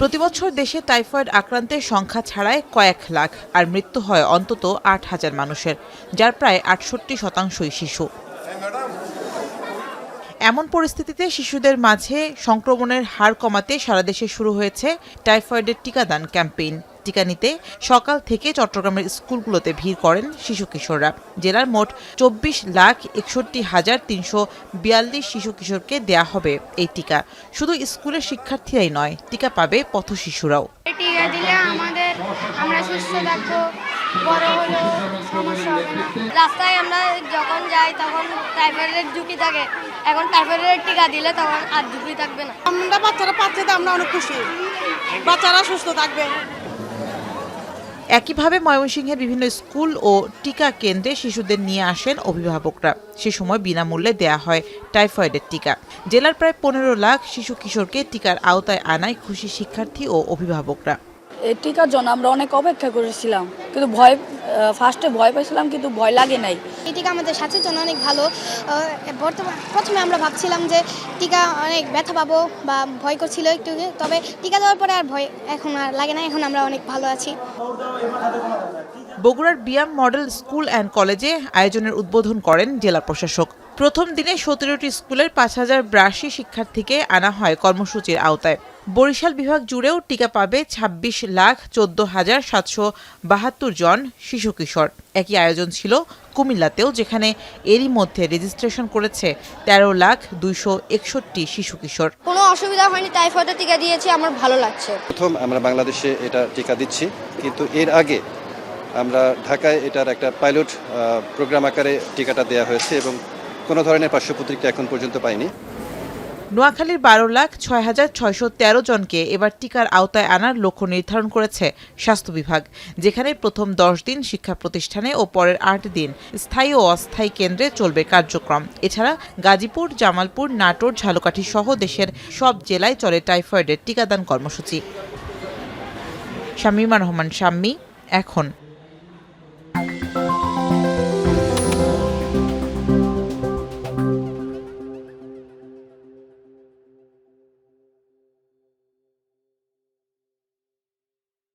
প্রতিবছর দেশে টাইফয়েড আক্রান্তের সংখ্যা ছাড়ায় কয়েক লাখ, আর মৃত্যু হয় অন্তত ৮,০০০ মানুষের, যার প্রায় ৬৮% শিশু। এমন পরিস্থিতিতে শিশুদের মাঝে সংক্রমণের হার কমাতে সারা দেশে শুরু হয়েছে টাইফয়েডের টিকাদান ক্যাম্পেইন। টিকা নিতে সকাল থেকে চট্টগ্রামের স্কুলগুলোতে ভিড় করেন শিশু কিশোররা। জেলার মোট ২৪,৬১,৩৪২ শিশু কিশোরকে দেয়া হবে এই টিকা। শুধু স্কুলের শিক্ষার্থীরাই নয়, টিকা পাবে পথ শিশুরাও। টিকা দিলে আমরা সুস্থ থাকবো, বড় হলো সমস্যা হবে না। রাস্তায় আমরা যখন যাই তখন টাইফয়েডের ঝুঁকি থাকে, এখন টাইফয়েডের টিকা দিলে তখন আর ঝুঁকি থাকবে না। আমরা বাচ্চারা পাচ্ছে, আমরা অনেক খুশি, বাচ্চারা সুস্থ থাকবে। একইভাবে ময়মনসিংহের বিভিন্ন স্কুল ও টিকা কেন্দ্রে শিশুদের নিয়ে আসেন অভিভাবকরা। সে সময় বিনামূল্যে দেয়া হয় টাইফয়েডের টিকা। জেলার প্রায় ১৫ লাখ শিশু কিশোরকে টিকার আওতায় আনায় খুশি শিক্ষার্থী ও অভিভাবকরা। এই টিকার জন্য আমরা অনেক অপেক্ষা করেছিলাম, কিন্তু ফার্স্টে ভয় পেয়েছিলাম, কিন্তু ভয় লাগে নাই। এই টিকা আমাদের স্বাস্থ্যের জন্য অনেক ভালো। প্রথমে আমরা ভাবছিলাম যে টিকা অনেক ব্যথা পাবো বা ভয় করছিল একটু, তবে টিকা দেওয়ার পরে আর ভয় এখন আর লাগে না, এখন আমরা অনেক ভালো আছি। বগুড়ার বিয়াম মডেল স্কুল অ্যান্ড কলেজে আয়োজনের উদ্বোধন করেন জেলা প্রশাসক। প্রথম দিনে ১৭টি স্কুলের ৫,০৮২ শিক্ষার্থীকে আনা হয় কর্মসূচির আওতায়। বরিশাল বিভাগ জুড়েও টিকা পাবে ২৬,১৪,৭৭২ জন শিশু কিশোর। একই আয়োজন ছিল কুমিল্লাতেও, যেখানে এরই মধ্যে রেজিস্ট্রেশন করেছে ১৩,২৬১ শিশু কিশোর। কোনো অসুবিধা হয়নি, টাইফয়েডের টিকা দিয়েছি, আমার ভালো লাগছে। প্রথম আমরা বাংলাদেশে এটা টিকা দিচ্ছি, কিন্তু এর আগে আমরা ঢাকায় এটার একটা পাইলট প্রোগ্রাম আকারে টিকাটা দেওয়া হয়েছে এবং কোনো ধরনের পার্শ্ব প্রতিক্রিয়া এখন পর্যন্ত পাইনি। নোয়াখালীর ১২,৬,৬১৩ জনকে এবার টিকার আওতায় আনার লক্ষ্য নির্ধারণ করেছে স্বাস্থ্য বিভাগ, যেখানে প্রথম ১০ দিন শিক্ষা প্রতিষ্ঠানে ও পরের ৮ দিন স্থায়ী ও অস্থায়ী কেন্দ্রে চলবে কার্যক্রম। এছাড়া গাজীপুর, জামালপুর, নাটোর, ঝালকাঠি সহ দেশের সব জেলায় চলে টাইফয়েডের টিকাদান কর্মসূচি। শামীমা রহমান শাম্মী, এখন।